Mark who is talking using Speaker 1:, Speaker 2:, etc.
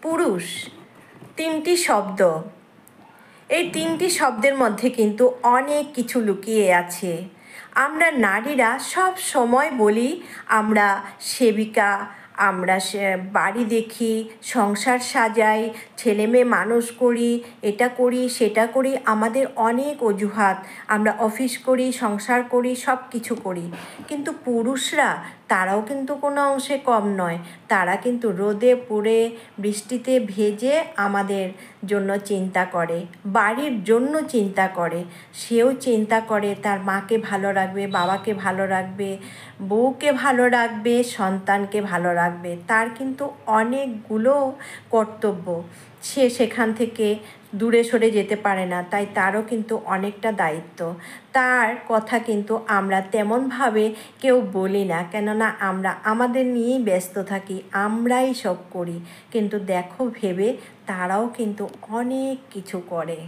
Speaker 1: পুরুষ, তিনটি শব্দ। এই তিনটি শব্দের মধ্যে কিন্তু অনেক কিছু লুকিয়ে আছে। আমরা নারীরা সব সময় বলি আমরা সেবিকা, আমরা বাড়ি দেখি, সংসার সাজাই, ছেলে মেয়ে মানুষ করি, এটা করি সেটা করি, আমাদের অনেক অজুহাত। আমরা অফিস করি, সংসার করি, সব কিছু করি। কিন্তু পুরুষরা, তারাও কিন্তু কোনো অংশে কম নয়। তারা কিন্তু রোদে পুড়ে বৃষ্টিতে ভেজে আমাদের জন্য চিন্তা করে, বাড়ির জন্য চিন্তা করে। সেও চিন্তা করে তার মাকে ভালো রাখবে, বাবাকে ভালো রাখবে, বউকে ভালো রাখবে, সন্তানকে ভালো রাখবে। তার কিন্তু অনেকগুলো কর্তব্য, সে সেখান থেকে দূরে সরে যেতে পারে না, তাই তারও কিন্তু অনেকটা দায়িত্ব। তার কথা কিন্তু আমরা তেমনভাবে কেউ বলি না, কেননা আমরা আমাদের নিয়েই ব্যস্ত থাকি, আমরাই সব করি। কিন্তু দেখো ভেবে, তারাও কিন্তু অনেক কিছু করে।